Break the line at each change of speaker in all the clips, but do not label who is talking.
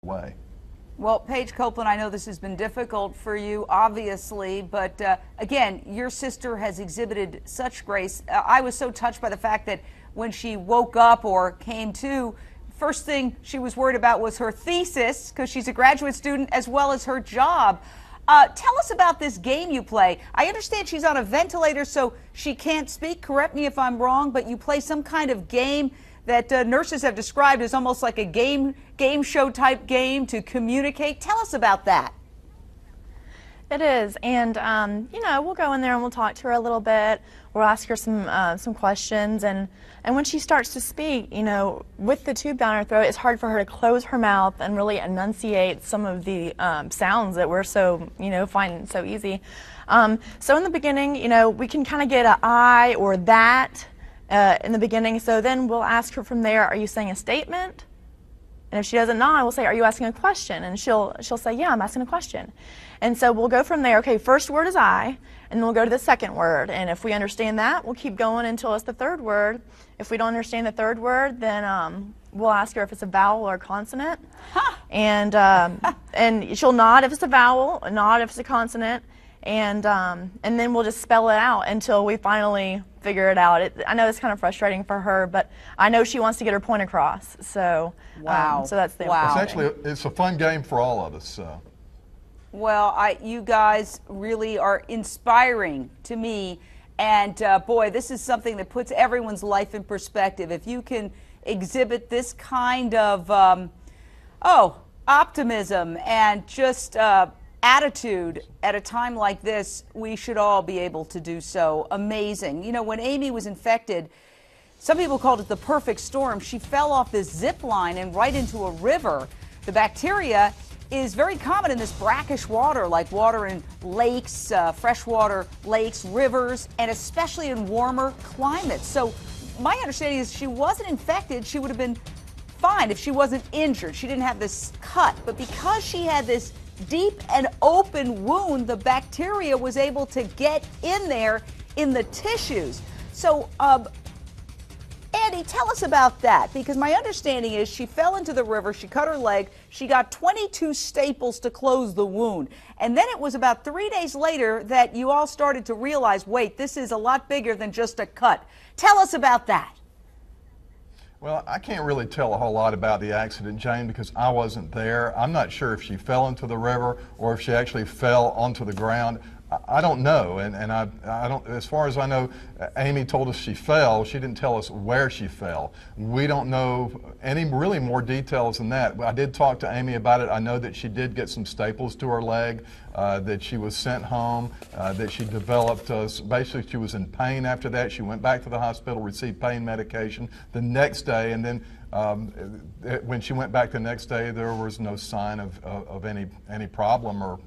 way.
Well, Paige Copeland, I know this has been difficult for you, obviously, but again, your sister has exhibited such grace. I was so touched by the fact that when she woke up or came to, first thing she was worried about was her thesis, because she's a graduate student, as well as her job. Tell us about this game you play. I understand she's on a ventilator, so she can't speak. Correct me if I'm wrong, but you play some kind of game that nurses have described as almost like a game show type game to communicate. Tell us about that.
It is, and you know, we'll go in there and we'll talk to her a little bit. We'll ask her some questions, and when she starts to speak, you know, with the tube down her throat, it's hard for her to close her mouth and really enunciate some of the sounds that we're so, you know, find so easy. So in the beginning, you know, we can kind of get an I or that in the beginning. So then we'll ask her from there, are you saying a statement? And if she doesn't nod, we'll say, are you asking a question? And she'll say, yeah, I'm asking a question. And so we'll go from there. Okay, first word is I, and then we'll go to the second word. And if we understand that, we'll keep going until it's the third word. If we don't understand the third word, then we'll ask her if it's a vowel or a consonant.
Huh.
And she'll nod if it's a vowel, nod if it's a consonant, and then we'll just spell it out until we finally figure it out. I know it's kind of frustrating for her, but I know she wants to get her point across. So,
wow.
So that's the
It's a fun game for all of us.
Well, you guys really are inspiring to me, and boy, this is something that puts everyone's life in perspective. If you can exhibit this kind of optimism and just attitude at a time like this, we should all be able to do so. Amazing. You know, when Amy was infected, some people called it the perfect storm. She fell off this zip line and right into a river. The bacteria is very common in this brackish water, like water in lakes, freshwater lakes, rivers, and especially in warmer climates. So my understanding is she wasn't infected, she would have been fine if she wasn't injured. She didn't have this cut, but because she had this deep and open wound, the bacteria was able to get in there in the tissues. So, Andy, tell us about that, because my understanding is she fell into the river, she cut her leg, she got 22 staples to close the wound. And then it was about 3 days later that you all started to realize, wait, this is a lot bigger than just a cut. Tell us about that.
Well, I can't really tell a whole lot about the accident, Jane, because I wasn't there. I'm not sure if she fell into the river or if she actually fell onto the ground. I don't know, and I don't. As far as I know, Amy told us she fell. She didn't tell us where she fell. We don't know any really more details than that. I did talk to Amy about it. I know that she did get some staples to her leg, that she was sent home, that she developed, basically she was in pain after that. She went back to the hospital, received pain medication the next day, and then when she went back the next day, there was no sign of any problem, or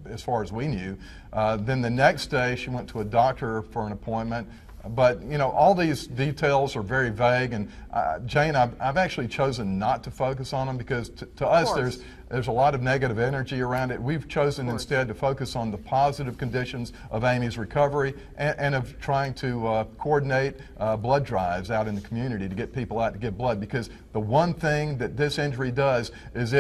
as far as we knew. Then the next day, she went to a doctor for an appointment. But, you know, all these details are very vague, and Jane, I've actually chosen not to focus on them because to us there's a lot of negative energy around it. We've chosen instead to focus on the positive conditions of Amy's recovery and of trying to coordinate blood drives out in the community to get people out to give blood, because the one thing that this injury does is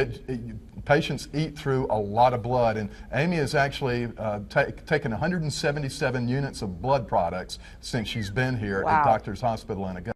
patients eat through a lot of blood, and Amy has actually taken 177 units of blood products since she's been here at Doctors Hospital in Augusta.